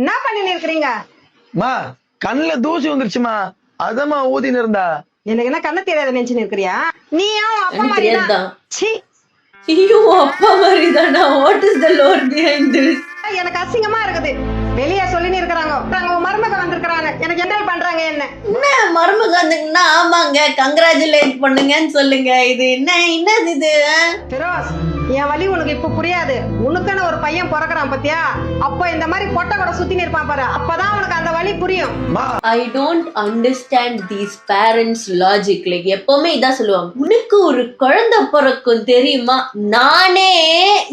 என்ன பண்ணி இருக்கிறீங்க? மா, கண்ணுல தூசி வந்துருச்சுமா, அதமா ஊதின்னு இருந்தா. எனக்கு என்ன கண்ணு தெரியாத நினைச்சு இருக்கிறியா? நீயும் அப்பா மாதிரி தெரியாதுதான். சீ, ஐயோ, அப்பா மாதிரி தானா? What is the Lord behind this? எனக்கு அசிங்கமா இருக்குது. வெளியே சொல்லின்னு இருக்கிறாங்க, மருமக வந்திருக்கிறாங்க, எனக்கு என்ன பண்றாங்க? என்ன மருமக வந்தீங்கன்னா ஆமாங்க கங்க்ராச்சுலேட் பண்ணுங்கன்னு சொல்லுங்க. இது என்னது இது? ஃபிரோஸ், என் வலி உனக்கு இப்ப புரியாது. உனக்கான ஒரு பையன் பிறக்கிறான் பத்தியா? அப்போ இந்த மாதிரி பொட்டை கூட சுத்தின்னு இருப்பான் பாரு, அப்பதான் உனக்கு அந்த வலி புரியும். I don't understand these parents logic. Like எப்பவுமே இதான் சொல்லுவாங்க, உனக்கு ஒரு குழந்தை பிறக்கும் தெரியுமா? நானே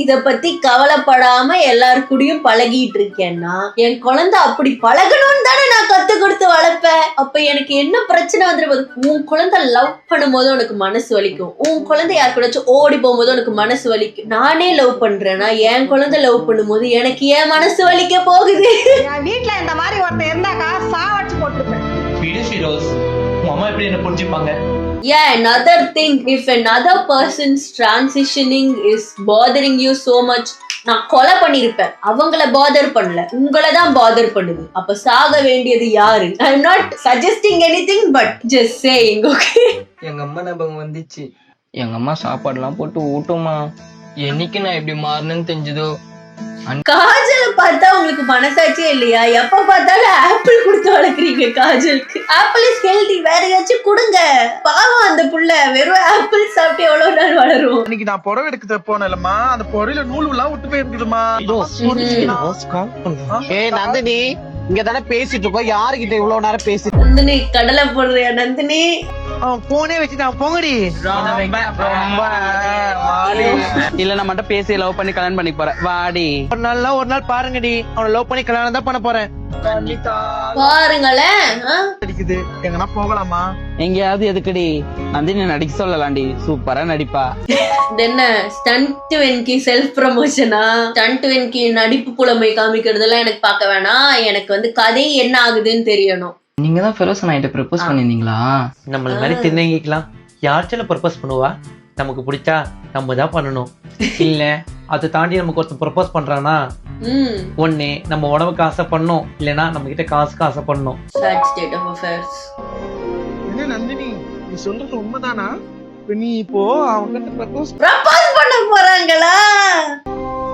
இத பத்தி கவலைப்படாம எல்லாரு கூடயும் பழகிட்டு இருக்கேன்னா என் குழந்தை அப்படி பழகணும்னு தானே நான் கத்து கொடுத்து வளர்ப்பேன். அப்ப எனக்கு என்ன பிரச்சனை வந்துரு? உன் குழந்தை லவ் பண்ணும் போது உனக்கு மனசு வலிக்கும், உன் குழந்தை யார் கூடச்சும் ஓடி போகும்போது உனக்கு மனசு வலிக்கும். நானே லவ் பண்றேன்னா என் குழந்தை லவ் பண்ணும்போது எனக்கு ஏன் மனசு வலிக்க போகுது? என் வீட்டுல இந்த மாதிரி ஒருத்தர் இருந்தாக்கா சாவடிச்சு போட்டிருப்பேன். ஃபிரோஸ், உன் அம்மா எப்படி என்ன புரிஞ்சுப்பாங்க? Yeah, another thing, if another person's transitioning is bothering you so much, நான் கொலை பண்ணிருப்பேன். அவங்கள பாதர் பண்ணல, உங்களை தான் பாதர் பண்ணுது. அப்ப சாக வேண்டியது யாரு? I am not suggesting anything but just saying, okay? எங்க அம்மா ஞாபகம் வந்துச்சு. எங்க அம்மா சாப்பாடுலாம் போட்டு ஊட்டுமா. என்னைக்கு நான் எப்படி மாறணும்னு தெரிஞ்சதோ. காஜல பார்த்தா உங்களுக்கு மனசாட்சியே இல்லையா? எப்ப பார்த்தாலும் ஆப்பிள் கொடுத்து வளர்க்குறீங்க காஜலுக்கு. ஆப்பிள் இஸ் ஹெல்தி, வேற ஏதாச்சும் கொடுங்க. பாவம் அந்த புள்ள வெறும் ஆப்பிள் சாப்பிட்டு எவ்வளவு நாள் வளரும். இன்னைக்கு நான் புடவை எடுக்க போனேன்லமா, அந்த புடவையில நூல் எல்லாம் விட்டு போயிருக்குதுமா. ஏய் நந்தினி, இங்க தானே பேசிட்டு இருக்கோம், யாருகிட்ட இவ்வளவு நேரம் பேசி? நந்தினி கடலை போடுறியா நந்தினி? அவன் போனே வச்சுட்டான், போங்கடி. இல்ல நான் மட்டும் பேசி லவ் பண்ணி கல்யாணம் பண்ணி போறேன், வாடி. ஒரு நாள் பாருங்கடி, அவனை லவ் பண்ணி கல்யாணம் தான் பண்ண போறேன். பாருங்களேன். அடிக்குது, எங்கன்னா போகலாமா? எங்கேயாவது எதுக்குடி? நந்தினி நடிக்க சொல்லலாண்டி, சூப்பரா நடிப்பா. என்ன ஸ்டண்ட் வென்கி செல்ஃப் ப்ரமோஷனா? ஸ்டண்ட் வென்கி நடிப்பு புலமை காமிக்கிறதெல்லாம் எனக்கு பார்க்க வேணாம். எனக்கு வந்து கதை என்ன ஆகுதுன்னு தெரியணும். நீங்க தான் ஃபெரோஸ் நைட்ட ப்ரப்போஸ் பண்ணிருந்தீங்களா? நம்மள மாதிரி திருநங்கைக்கலாம் யார்ச்சாலும் ப்ரப்போஸ் பண்ணுவா? நமக்கு பிடிச்சா நம்ம தான் பண்ணணும். இல்ல அதை தாண்டி நமக்கு ஒருத்தர் ப்ரப்போஸ் பண்றானா, ஒண்ணு நம்ம உடம்புக்கு ஆசை பண்ணணும், இல்லைன்னா நம்ம கிட்ட காசுக்கு ஆசை பண்ணணும். Sad state of affairs. என்ன நந்தினி, நீ சொல்றது உண்மைதானா? நீ இப்போ அவங்க ப்ரப்போஸ் பண்ண போறாங்களா?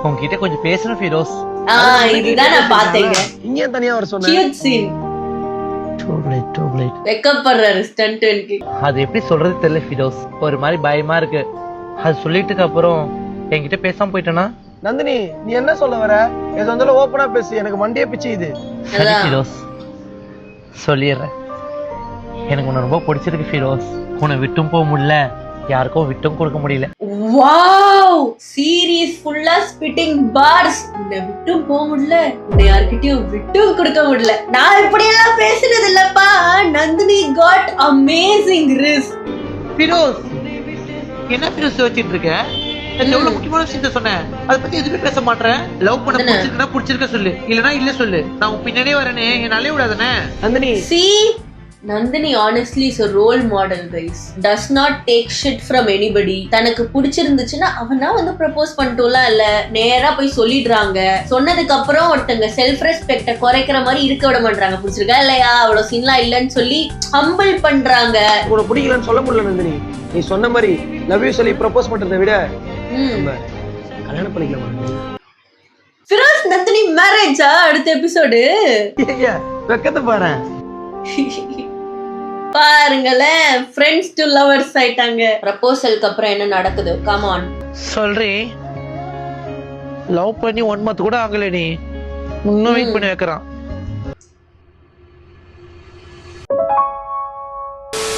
உங்ககிட்ட கொஞ்சம் பேசணும் ஃபிரோஸ். இதுதான் நான் பார்த்தேங்க. இங்க தனியா வர சொன்னேன். Cute scene. வெக்கப்படுறாரு ஸ்டண்ட் வென்கி. அது எப்படி சொல்றது தெரியல ஃபிரோஸ், ஒரு மாதிரி பயமா இருக்கு. அது சொல்லிட்டுக்கு அப்புறம் என்கிட்ட பேசாம போயிட்டேனா? நந்தினி, நீ என்ன சொல்ல வர? எது வந்தாலும் ஓப்பனா பேசு, எனக்கு மண்டியே பிச்சு இது. சரி ஃபிரோஸ், சொல்லிடுறேன். எனக்கு உன்னை ரொம்ப பிடிச்சிருக்கு ஃபிரோஸ். உன்னை விட்டும் போக முடியல, யாருக்கும் விட்டும் கொடுக்க முடியல. வாவ், சீரிஸ் ஃபுல்லா ஸ்பிட்டிங் பார்ஸ். உன்னை விட்டும் போக முடியல, உன்னை யார்கிட்டயும் விட்டும் கொடுக்க முடியல. நான் இப்படி எல்லாம் பேசுறது இல்லப்பா. Nandini got amazing risk. Firoz, என்ன ஃபிரோஸ் யோசிச்சுட்டு இருக்க? எவ்வளவு முக்கியமான விஷயத்த சொன்னேன், அதை பத்தி எதுவுமே பேச மாட்டேன். லவ் பண்ண பிடிச்சிருக்கா சொல்லு, இல்லனா இல்ல சொல்லு. நான் உன் பின்னாடியே வரேனே, என்னாலே விடாதானே. நந்தினி, சி Nandini honestly is a role model guys. Does not take shit from anybody. தனக்கு பிடிச்சிருந்துச்சுன்னா அவனா வந்து ப்ரப்போஸ் பண்ணிட்டோம்லாம் இல்ல, நேரா போய் சொல்லிடுறாங்க. சொன்னதுக்கு அப்புறம் ஒருத்தங்க செல்ஃப் ரெஸ்பெக்ட குறைக்கிற மாதிரி இருக்க விட மாட்டாங்க. பிடிச்சிருக்கா இல்லையா, அவ்வளவு சீன்லாம் இல்லன்னு சொல்லி ஹம்பிள் பண்றாங்க. உனக்கு பிடிக்கலன்னு சொல்ல முடியல நந்தினி. நீ சொன்ன மாதிரி லவ் யூ சொல்லி ப்ரப்போஸ் பண்றதை விட கல்யாணம் பண்ணிக்கலாம் நந்தினி. ஃபிரோஸ் நந்தினி மேரேஜா அடுத்த எபிசோடு? வெக்கத்தை பாரு. பாருங்களேன், ஃப்ரெண்ட்ஸ் டு லவர்ஸ் ஆயிட்டாங்க. ப்ரப்போசலுக்கு அப்புறம் என்ன நடக்குது? கம் ஆன் சொல்றேன். லவ் பண்ணி 1 month கூட ஆகல, நீ இன்னும் வெயிட் பண்ணி வைக்கிறான்.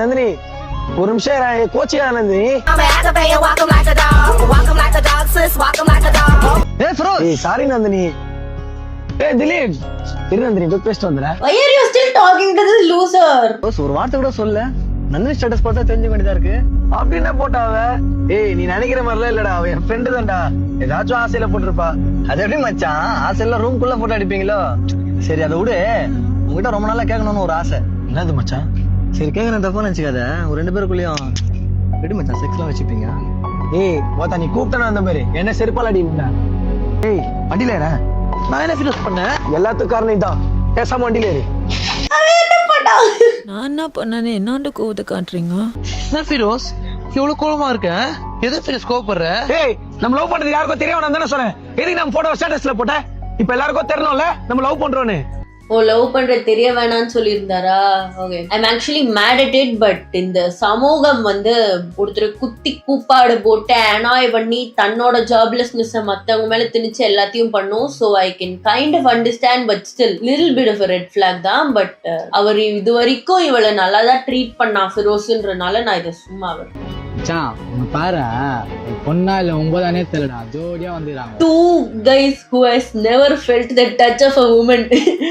நந்தினி ஒரு நிமிஷம் கோச்சியா நந்தினி. சாரி நந்தினி. திலீப் இரு நந்தினி, போய் பேசிட்டு வந்துடுறேன். Why are you still talking to this loser? ஒரு வார்த்தை கூட சொல்ல. நந்தினி ஸ்டேட்டஸ் பார்த்தா தெரிஞ்ச வேண்டியதா இருக்கு. அப்படி என்ன போட்டாவ? நீ நினைக்கிற மாதிரிலாம் இல்லடா, அவ என் ஃப்ரெண்டு தான்டா. ஏதாச்சும் ஆசையில போட்டிருப்பா. அது எப்படி மச்சான், ஆசையில ரூம்குள்ள போட்டோ அடிப்பீங்களோ? சரி அதை விடு, உங்ககிட்ட ரொம்ப நாளா கேட்கணும்னு ஒரு ஆசை. என்னது மச்சான்? சரி கேட்கறேன், தப்பா நினைச்சுக்காத. ஒரு 2 பேருக்குள்ளயும் எப்படி மச்சான் செக்ஸ்லாம் வச்சுப்பீங்க? மொத்தம் நீ கூப்பிட்டா அந்த மாதிரி என்ன செருப்பால் அடிங்களா? வண்டியில ஏற. நான் என்ன ஃபீல் பண்ணேன்? எல்லாத்துக்கும் காரணம் தான். பேசாம வண்டியில ஏறு. நான் என்ன பண்ணனே, என்னாண்டு கோவத்தை காட்டுறீங்க? என்ன ஃபிரோஸ் இவ்வளவு கோவமா இருக்க? எது ஃபிரோஸ் கோவப்படுற? நம்ம லவ் பண்றது யாருக்கும் தெரியாம நான் தானே சொன்னேன். எதுக்கு நம்ம போட்டோ ஸ்டேட்டஸ்ல போட்ட? இப்ப எல்லாருக்கும் தெரியணும்ல நம்ம லவ் பண்றோம்னு. ஓ, லவ் பண்றது தெரிய வேணாம்னு சொல்லியிருந்தாரா? Okay, I am actually mad at it. But இந்த சமூகம் வந்து ஒருத்தர் குத்தி கூப்பாடு போட்டு அனாய் பண்ணி தன்னோட ஜாப்லெஸ்னஸ் மத்தவங்க மேல திணிச்சு எல்லாத்தையும் பண்ணும். So I can kind of understand. But still little bit of red flag தான். பட் அவர் இது வரைக்கும் இவளை நல்லா தான் ட்ரீட் பண்ணா ஃபிரோஸ்ன்றனால நான் இதை சும்மா பாரு, பொண்ணா இல்ல 9 தெரியலடா, ஜோடியா வந்துறாங்க. 2 guys who has never felt the touch of a woman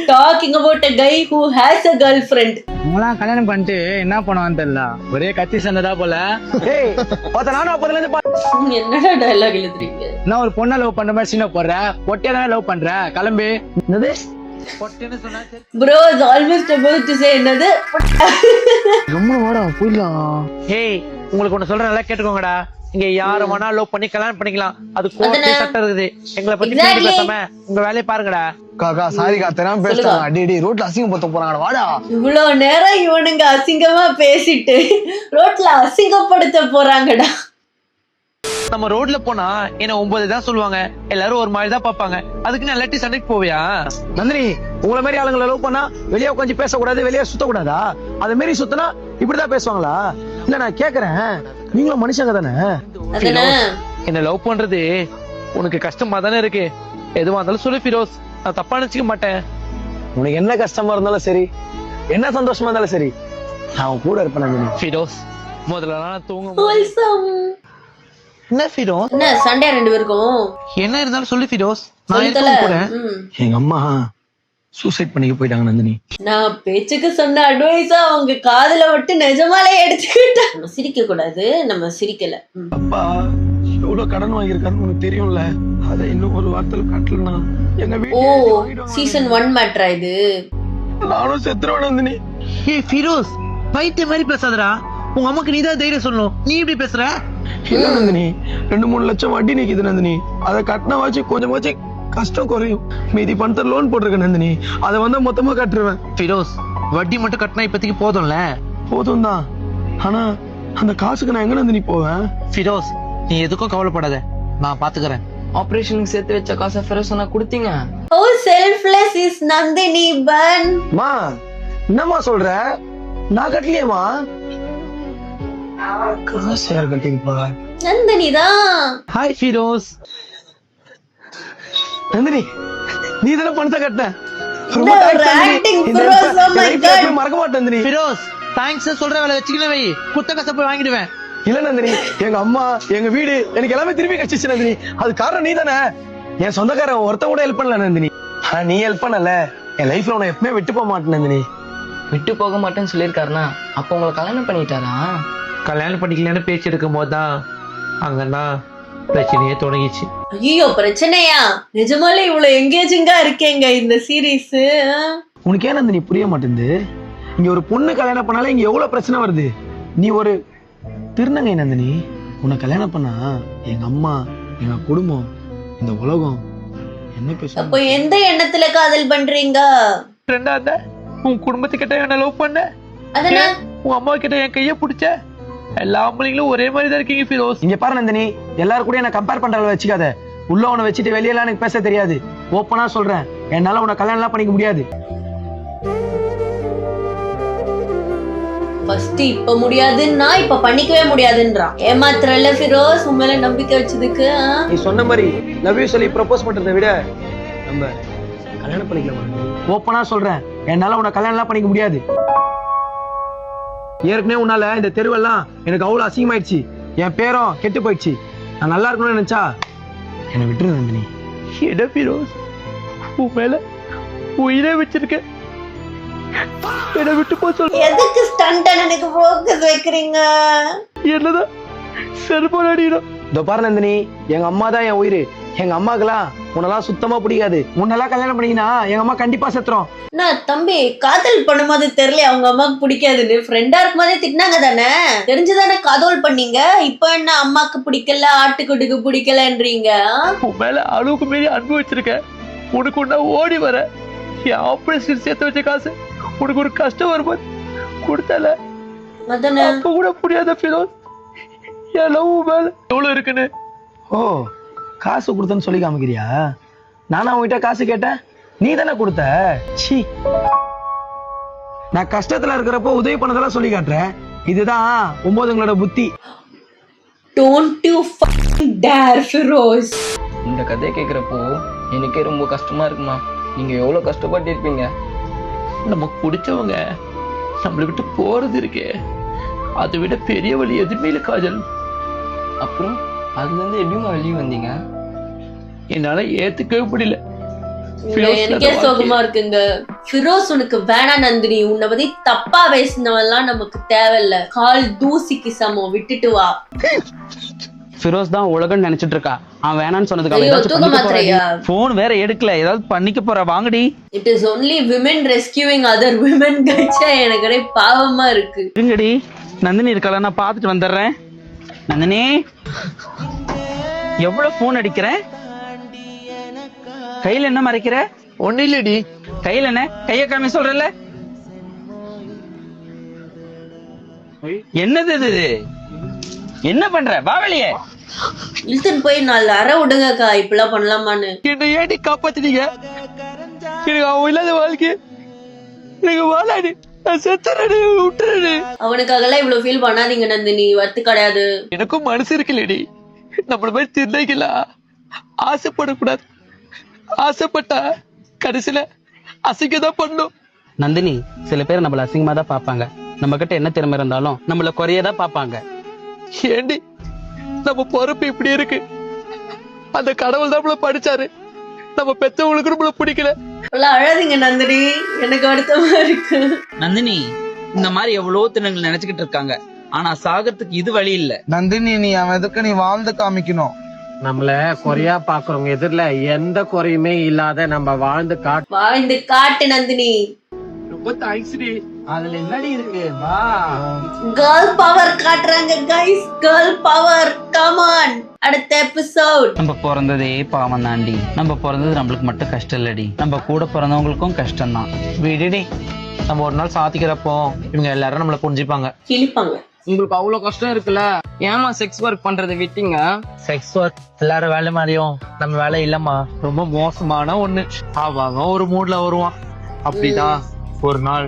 talking about a guy who has a girlfriend. உங்களாம் கல்யாணம் பண்ணிட்டு என்ன பண்ணுவான்னு தெரியல, ஒரே கத்தி சண்டைதா போல. என்னடா டயலாக் எழுதுறீங்க? நான் ஒரு பொண்ணை லவ் பண்ற மாதிரி சீனை போடுற, பொட்டியா தானே லவ் பண்ற, கிளம்பி. என்னது bro is almost about to say என்னது? ரொம்ப வாடா போயிடலாம். உங்களுக்கு ஒண்ணு சொல்றேன், நல்லா கேட்டுக்கோங்கடா. இங்க யார வேணா லவ் பண்ணி கல்யாணம் பண்ணிக்கலாம். அது கோர்ட் சட்டம் இருக்குது. எங்களை பத்தி பேசாம உங்க வேலையை பாருங்கடா. காக்கா சாரிக்கா, தெரியாம பேசுறாங்க. அடி ரோட்ல அசிங்கப்படுத்த போறாங்கடா. வாடா. இவ்வளவு நேரம் இவனுங்க அசிங்கமா பேசிட்டு ரோட்ல அசிங்கப்படுத்த போறாங்கடா. நம்ம ரோட்ல போனா என்ன 9 தான் சொல்லுவாங்க, எல்லாரும் ஒரு மாதிரி தான் பாப்பாங்க. அதுக்கு நான் எல்லாத்தையும் சண்டைக்கு போவியா? நந்தினி உங்களை மாதிரி ஆளுங்களை லவ் பண்ணா வெளியே கொஞ்சம் பேசக்கூடாது, வெளியே சுத்தக்கூடாதா? அது மாரி சுத்தினா இப்படிதான் பேசுவாங்களா? இல்ல நான் கேக்குறேன், நீங்களும் மனுஷங்க தானே? என்ன லவ் பண்றது உனக்கு கஷ்டமா தானே இருக்கு. எதுவா இருந்தாலும் சொல்லு ஃபிரோஸ், நான் தப்பா நினைச்சுக்க மாட்டேன். உனக்கு என்ன கஷ்டமா இருந்தாலும் சரி, என்ன சந்தோஷமா இருந்தாலும் சரி, நான் கூட இருப்பேன் நந்தினி. ஃபிரோஸ் முதல்ல நான் தூங்க. என்ன ஃபிரோஸ், என்ன சண்டே 2 பேருக்கும்? என்ன இருந்தாலும் சொல்லு ஃபிரோஸ், நான் இருக்கேன். எங்க அம்மா சூசைட் பண்ணிக்க போயிட்டாங்க நந்தினி. நான் பேச்சுக்கு சொன்ன அட்வைஸா அவங்க காதுல விட்டு நிஜமாலே எடுத்துக்கிட்டேன். நம்ம சிரிக்க கூடாது, நம்ம சிரிக்கல. அப்பா எவ்வளவு கடன் வாங்கியிருக்காரு உனக்கு தெரியும்ல, அதை இன்னும் ஒரு வார்த்தையில காட்டலனா எங்க வீட்டுல சீசன் 1 மேட்டரா இது? நானும் செத்துருவேன் நந்தினி. ஃபிரோஸ் பைத்திய மாதிரி பேசாதடா. உங்க அம்மாக்கு நீதான் தைரியம் சொல்லணும், நீ இப்படி பேசுற? இல்ல நந்தினி, 2-3 லட்சம் வட்டி நிக்குது நந்தினி. அதை கட்டின வச்சு கொஞ்சமாச்சு கஷ்டம் குறையும். மீதி பணத்தை லோன் போட்டிருக்க நந்தினி, அதை வந்து மொத்தமா கட்டுருவேன். ஃபிரோஸ் வட்டி மட்டும் கட்டினா இப்போதைக்கு போதும்ல? போதும் தான், ஆனா அந்த காசுக்கு நான் எங்க நந்தினி போவேன்? ஃபிரோஸ் நீ எதுக்கும் கவலைப்படாத, நான் பாத்துக்கிறேன். ஆபரேஷனுக்கு சேர்த்து வச்ச காசை ஃபிரோஸ் சொன்னா கொடுத்தீங்க. How selfless is நந்தினி பன்? மா என்னம்மா சொல்ற? நான் கட்டலையேமா. காசு யார் கட்டிங்கப்பா? நந்தினி தான். ஹாய் ஃபிரோஸ். நந்தினி நீ தானே பணத்தை கட்ட. மறக்க மாட்டேன் நந்தினி. ஃபிரோஸ் தேங்க்ஸ் சொல்ற வேலை வச்சுக்கினே வை, குத்த காசை போய் வாங்கிடுவேன். இல்ல நந்தினி, எங்க அம்மா எங்க வீடு எனக்கு எல்லாமே திரும்பி கிடைச்சிச்சு நந்தினி. அது காரணம் நீ தானே. என் சொந்தக்காரன் ஒருத்த கூட ஹெல்ப் பண்ணல நந்தினி. நீ ஹெல்ப் பண்ணல, என் லைஃப்ல உன்னை எப்பவுமே விட்டு போக மாட்டேன் நந்தினி. விட்டு போக மாட்டேன்னு சொல்லியிருக்காருனா அப்ப உங்களை கல்யாணம் பண்ணிட்டாரா? கல்யாணம் பண்ணிக்கலான்னு பேச்சு எடுக்கும் போதுதான் அங்கன்னா பிரச்சனையே தொடங்கிச்சு. ஐயோ பிரச்சனையா? நிஜமாலே இவ்வளவு எங்கேஜிங்கா இருக்கேங்க இந்த சீரீஸ். உனக்கு ஏன் நந்தினி புரிய மாட்டேங்குது? இங்க ஒரு பொண்ணு கல்யாணம் பண்ணாலே இங்க எவ்வளவு பிரச்சனை வருது. நீ ஒரு திருநங்கை நந்தினி, உன்னை கல்யாணம் பண்ணா எங்க அம்மா, எங்க குடும்பம், இந்த உலகம் என்ன பேச. அப்போ எந்த எண்ணத்துல காதல் பண்றீங்க? ரெண்டாவது உன் குடும்பத்துக்கிட்ட என்ன லவ் பண்ண, அதனா உன் அம்மா கிட்ட என் கைய பிடிச்ச. எல்லா ஆம்பளைங்களும் ஒரே மாதிரி தான் இருக்கீங்க ஃபிரோஸ். இங்க பாரு நந்தினி, எல்லாரும் கூட என்ன கம்பேர் பண்றத வச்சுக்காத. உள்ள உன்னை வச்சுட்டு வெளியெல்லாம் எனக்கு பேச தெரியாது. ஓப்பனா சொல்றேன், என்னால உன்னை கல்யாணம் எல்லாம் பண்ணிக்க முடியாது. ஃபர்ஸ்ட் இப்ப முடியாதுன்னா இப்ப பண்ணிக்கவே முடியாதுன்றான். ஏமாத்திரல்ல ஃபிரோஸ், உன் மேல நம்பிக்கை வச்சதுக்கு. நீ சொன்ன மாதிரி லவ் யூ சொல்லி ப்ரப்போஸ் பண்றதை விட நம்ம கல்யாணம் பண்ணிக்கலாம். ஓப்பனா சொல்றேன், என்னால உன்னை கல்யாணம் எல்லாம் பண்ணிக்க முடியாது. ஏற்கனவே உன்னால இந்த தெருவெல்லாம் எனக்கு அவ்வளவு அசிங்கமாயிடுச்சு. என் பேரும் கெட்டு போயிடுச்சு. நான் நல்லா இருக்கணும்னு நினைச்சா என்னை விட்டுரு நந்தினி. என்ன ஃபிரோஸ், உன் மேல உயிரே வச்சிருக்க, என்ன விட்டு போ சொல்ல. எதுக்கு ஸ்டண்ட் எனக்கு ஃபோக்கஸ் வைக்கிறீங்க? என்னதான் செல்போன் அடிக்கணும். இதோ பாரு நந்தினி, எங்க அம்மா தான் என் உயிர். எங்க அம்மாக்கெல்லாம் உன்னெல்லாம் சுத்தமா பிடிக்காது. உன்னெல்லாம் கல்யாணம் பண்ணீங்கன்னா எங்க அம்மா கண்டிப்பா செத்துரும். நான் தம்பி காதல் பண்ணும்போது தெரியல அவங்க அம்மாக்கு பிடிக்காதுன்னு. ஃப்ரெண்டா இருக்கும் போதே திட்டினாங்க தானே, தெரிஞ்சுதானே காதல் பண்ணீங்க. இப்ப என்ன அம்மாக்கு பிடிக்கல, ஆட்டுக்குட்டிக்கு பிடிக்கலன்றீங்க? உன் மேல அளவுக்கு மீறி அன்பு வச்சிருக்க. உனக்கு ஒன்னா ஓடி வர என் ஆபரேஷன் சேர்த்து வச்ச காசு உனக்கு ஒரு கஷ்டம் வரும்போது கொடுத்தல. அப்ப கூட புரியாத ஃபிரோஸ், என் லவ் மேல எவ்வளவு இருக்குன்னு. ஓ, காசு கொடுத்தேன்னு சொல்லி காமிக்கிறியா? நானா உங்ககிட்ட காசு கேட்டேன், நீ தானே கொடுத்த. சீ, நான் கஷ்டத்துல இருக்கிறப்போ உதவி பண்ணதெல்லாம் சொல்லி காட்டுறேன். இதுதான் 9ங்களோட புத்தி. Don't you fucking dare Firoz. இந்த கதையை கேட்குறப்போ எனக்கே ரொம்ப கஷ்டமா இருக்குமா. நீங்க எவ்வளவு கஷ்டப்பட்டு இருப்பீங்க. நமக்கு பிடிச்சவங்க நம்மளை விட்டு போறது இருக்கே, அதை விட பெரிய வழி எதுவுமே இல்லை காஜல். அப்புறம் அதுல இருந்து எப்படிமா வெளியே வந்தீங்க? என்னால ஏத்துக்கவே முடியல. எனக்கே சோகமா இருக்குங்க. ஃபிரோஸ் உனக்கு வேணா நந்தினி, உன்னை பத்தி தப்பா பேசினவெல்லாம் நமக்கு தேவையில்ல. கால் தூசிக்கு சமம், விட்டுட்டு வா. ஃபிரோஸ் தான் உலகம்னு நினைச்சிட்டு இருக்கா. அவன் வேணான்னு ஐயோ, தூக்க மாத்திரையா? போன் வேற எடுக்கல, ஏதாவது பண்ணிக்க போற வாங்கடி. It is only women rescuing other women. கச்சா எனக்கு பாவமா இருக்கு. இருங்கடி, நந்தினி இருக்கல, நான் பாத்துட்டு வந்துடுறேன். நந்தினி, எவ்வளவு போன் அடிக்கிறேன், கையில என்ன மறைக்கிற? ஒண்ணு இல்லடி. கையில என்ன, கைய காமி சொல்றல. என்னது இது, என்ன பண்ற? வா வெளியே. இழுத்துட்டு போய் 4 அரை விடுங்கக்கா. இப்பெல்லாம் பண்ணலாமான்னு. என்ன ஏடி காப்பாத்தினீங்க? எனக்கு அவன் இல்லாத வாழ்க்கை எனக்கு வாழாடி, நான் செத்துறேன், விட்டுறேன். அவனுக்காகலாம் இவ்வளவு ஃபீல் பண்ணாதீங்க நந்தினி, வருத்து கிடையாது. எனக்கும் மனசு இருக்குல்லடி. நம்மள மாதிரி திருநங்கைகளா ஆசைப்படக்கூடாது. ஆசைப்பட்டா கடைசியில அசிங்கதான் பண்ணும். நந்தினி, சில பேர் நம்மள அசிங்கமா தான் பாப்பாங்க. நம்ம கிட்ட என்ன திறமை இருந்தாலும் நம்மள குறையதான் பாப்பாங்க. ஏண்டி நம்ம பொறுப்பு இப்படி இருக்கு? அந்த கடவுள் தான் நம்மள படிச்சாரு, நம்ம பெத்தவங்களுக்கு நம்மள பிடிக்கல. அழாதீங்க நந்தினி, எனக்கு வருத்தமா இருக்கு. நந்தினி, இந்த மாதிரி எவ்வளவு தினங்கள் நினைச்சுக்கிட்டு இருக்காங்க, ஆனா சாகறதுக்கு இது வழி இல்ல. நந்தினி, நீ அவன் எதுக்கு நீ வாழ்ந்து காமிக்கணும்? நம்மள குறையா பாக்குறவங்க எதிரில எந்த குறையுமே இல்லாத நம்ம வாழ்ந்து காட்டு நந்தினி. ரொம்ப தேங்க்ஸ் டி. அதுல என்னடி இருக்கு? வா, கேர்ள் பவர் காட்டுறாங்க guys, girl power. Come on, அடுத்த எபிசோட். நம்ம பிறந்ததே பாவம் தாண்டி. நம்ம பிறந்தது நம்மளுக்கு மட்டும் கஷ்டம் இல்லடி, நம்ம கூட பிறந்தவங்களுக்கும் கஷ்டம் தான். விடுடி, நம்ம ஒரு நாள் சாதிக்கிறப்போ இவங்க எல்லாரும் நம்மள புரிஞ்சுப்பாங்க, கிழிப்பாங்க. உங்களுக்கு அவ்வளவு கஷ்டம் இருக்குல்ல, ஏமா செக்ஸ் ஒர்க் பண்றதை விட்டீங்க? செக்ஸ் ஒர்க் எல்லாரும் வேலை மாதிரியும் நம்ம வேலை இல்லம்மா. ரொம்ப மோசமான ஒண்ணு. அவங்க ஒரு மூட்ல வருவான். அப்படிதான் ஒரு நாள்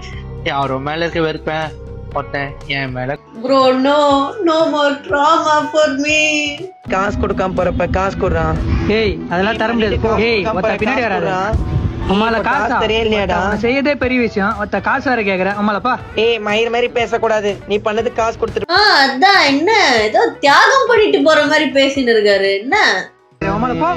யாரோ மேல இருக்க வெறுப்பேன் ஒருத்தன் என் மேல. Bro, no more trauma for me. காசு கொடுக்காம போறப்ப காசு கொடுறான். ஏய், அதெல்லாம் தர முடியாது. ஏய், ஒருத்த பின்னாடி வராத. அம்மால காசு தெரியலையாடா? செய்யதே பெரிய விஷயம், ஒருத்த காசு வேற கேக்குற. அம்மாலப்பா, ஏய், மயிர் மாதிரி பேசக்கூடாது. நீ பண்ணது காசு கொடுத்துட்டு. அதான் என்ன ஏதோ தியாகம் பண்ணிட்டு போற மாதிரி பேசிட்டு இருக்காரு. என்ன அம்மாலப்பா,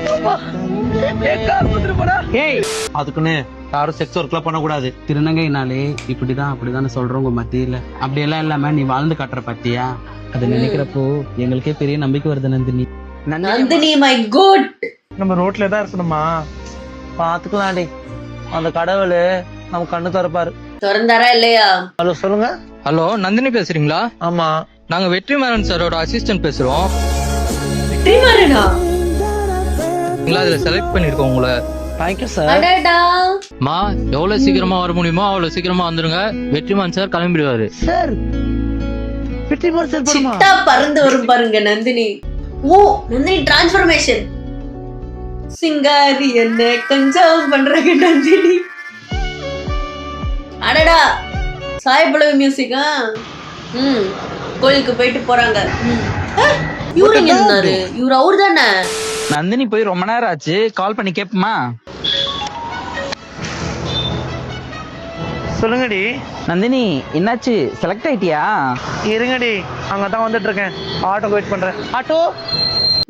ஏய், அதுக்குன்னு யாரும் செக்ஸ் ஒர்க்லாம் பண்ணக்கூடாது. திருநங்கைனாலே இப்படிதான் அப்படிதான் சொல்றவங்க மத்தியில அப்படியெல்லாம் இல்லாம நீ வாழ்ந்து காட்டுற பத்தியா, அதை நினைக்கிறப்போ எங்களுக்கே பெரிய நம்பிக்கை வருது நந்தினி. Nandini my good. நம்ம ரோட்ல தான் இருக்கணுமா? பாத்துக்கலாம்டி, அந்த கடவுள் நம்ம கண்ணு திறப்பாரு. திறந்தாரா இல்லையா? ஹலோ சொல்லுங்க. ஹலோ நந்தினி பேசுறீங்களா? ஆமா, நாங்க வெற்றிமாறன் சாரோட அசிஸ்டன்ட் பேசுறோம். வெற்றிமாறனா? அதுல செலக்ட் பண்ணிருக்கோம் உங்களை. Thank you sir. அடடா. மா எவ்வளவு சீக்கிரமா வர முடியுமோ அவ்வளவு சீக்கிரமா வந்துருங்க. வெற்றிமாறன் சார் கிளம்பிடுவாரு. சார் வெற்றிமாறன் சார் போடுமா? சிட்டா பறந்து வரும் பாருங்க நந்தினி. Oh Nandini transformation. சிங்காரி என்ன கன்சர்வ் பண்றாங்க நந்தினி. அடடா சாய்பலவி மியூசிக்கா. கோயிலுக்கு போயிட்டு போறாங்க. இவரு எங்க இருந்தாரு? இவரு அவரு தானே? நந்தினி போய் ரொம்ப நேரம் ஆச்சு, கால் பண்ணி கேப்பமா? சொல்லுங்கடி. நந்தினி என்னாச்சு, செலக்ட் ஆயிட்டியா? இருங்கடி, அங்கதான் வந்துட்டு இருக்கேன். ஆட்டோக்கு வெயிட் பண்றேன். ஆட்டோ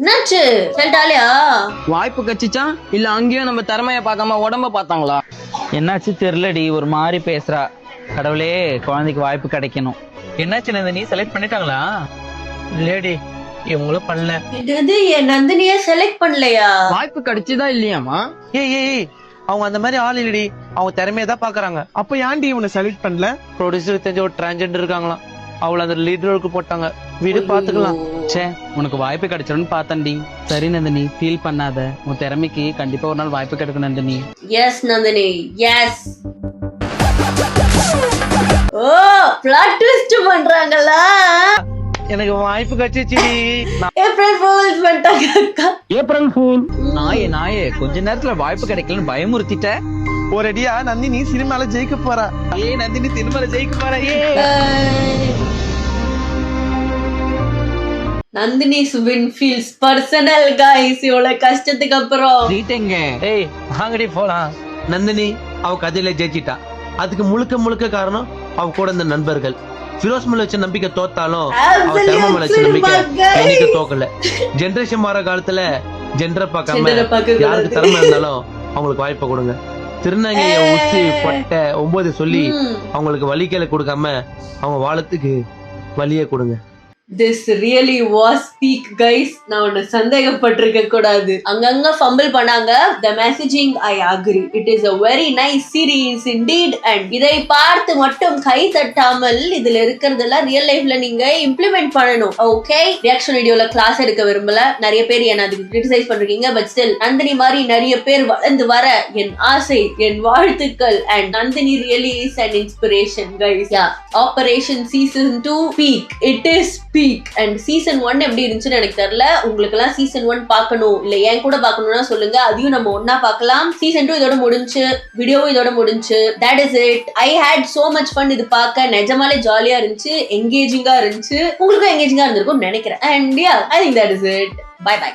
என்னாச்சு? செல்டாலியா? வாய்ப்பு கட்சிச்சா இல்ல அங்கேயும் நம்ம திறமைய பார்க்காம உடம்ப பார்த்தாங்களா? என்னாச்சு தெரியலடி, ஒரு மாதிரி பேசுறா. கடவுளே குழந்தைக்கு வாய்ப்பு கிடைக்கணும். என்னாச்சு நந்தினி, செலக்ட் பண்ணிட்டாங்களா? லேடி இவங்களும் பண்ணல. என்னது, என் நந்தினிய செலக்ட் பண்ணலையா? வாய்ப்பு கிடைச்சுதா இல்லையாமா? ஏய் அவங்க அந்த மாதிரி ஆள் இல்லடி, அவங்க திறமையை தான் பாக்குறாங்க. அப்ப ஏன்டி இவனை செலக்ட் பண்ணல? ப்ரொடியூசருக்கு தெரிஞ்ச ஒரு டிரான்ஜெண்டர் இருக்காங்களாம், அவளை அந்த லீட் ரோலுக்கு போட்டாங்க. வீடு பாத்துக்கலாம். சே உனக்கு வாய்ப்பு கிடைச்சிடும்னு பார்த்தண்டி. சரி நந்தினி, ஃபீல் பண்ணாத. உன் திறமைக்கு கண்டிப்பா ஒரு நாள் வாய்ப்பு கிடைக்கும் Nandini. Yes Nandini, yes. Oh plot twist பண்றாங்களா? எனக்கு வாய்ப்பு கிடைச்சிச்சுடி. ஏப்ரல் ஃபூல்ஸ் பண்ணிட்டாங்க அக்கா. April fool. நாயே கொஞ்ச நேரத்துல வாய்ப்பு கிடைக்கலன்னு பயமுறுத்திட்ட. ஒரேடியா நந்தினி சினிமால ஜெயிக்க போறா. நந்தினி சினிமால ஜெயிக்க போறா. Nandini Subin feels personal guys. இவ்வளவு கஷ்டத்துக்கு அப்புறம் ரீட்டங்க. ஏய் வாங்கடி போலாம். நந்தினி அவ கதையில ஜெயிச்சிட்டா. அதுக்கு முழுக்க காரணம் அவ கூட இந்த நண்பர்கள். ஃபிரோஸ் மேல வச்ச நம்பிக்கை தோத்தாலும் அவ திறமை மேல வச்ச நம்பிக்கை என்னைக்கு தோக்கல. ஜெனரேஷன் மாற காலத்துல ஜெண்டரை பார்க்காம யாருக்கு திறமை இருந்தாலும் அவங்களுக்கு வாய்ப்பை கொடுங்க. திருநங்கைய உச்சி பொட்டை 9 சொல்லி அவங்களுக்கு வலிக்கலை கொடுக்காம அவங்க வாழத்துக்கு வலியை கொடுங்க. This really was peak guys. நான் ஒன்னு சந்தேகப்பட்டிருக்க கூடாது. அங்கங்க ஃபம்பிள் பண்ணாங்க. The messaging I agree. It is a very nice series indeed. And இதை பார்த்து மட்டும் கை தட்டாமல் இதுல இருக்கிறதெல்லாம் ரியல் லைஃப்ல நீங்க இம்ப்ளிமெண்ட் பண்ணணும். ஓகே, ரியாக்ஷன் வீடியோல கிளாஸ் எடுக்க விரும்பல. நிறைய பேர் என்ன அதுக்கு கிரிட்டிசைஸ் பண்றீங்க. பட் ஸ்டில் நந்தினி மாதிரி நிறைய பேர் வளர்ந்து வர என் ஆசை, என் வாழ்த்துக்கள். And Nandini really is an inspiration guys. Yeah, Operation Season 2 peak. It is peak. And season 1 எப்படி இருந்துச்சுன்னு எனக்கு தெரியல. உங்களுக்கு எல்லாம் season 1 பார்க்கணும் இல்ல ஏன் கூட பார்க்கணும்னா சொல்லுங்க, அதையும் நம்ம ஒண்ணா பார்க்கலாம். season 2 இதோட முடிஞ்சு, வீடியோவும் இதோட முடிஞ்சு. That is it. I had so much fun. இது பார்க்க நிஜமாலே ஜாலியா இருந்துச்சு, எங்கேஜிங்கா இருந்துச்சு. உங்களுக்கும் எங்கேஜிங்கா இருந்திருக்கும்னு நினைக்கிறேன். And yeah, I think that is it. Bye bye.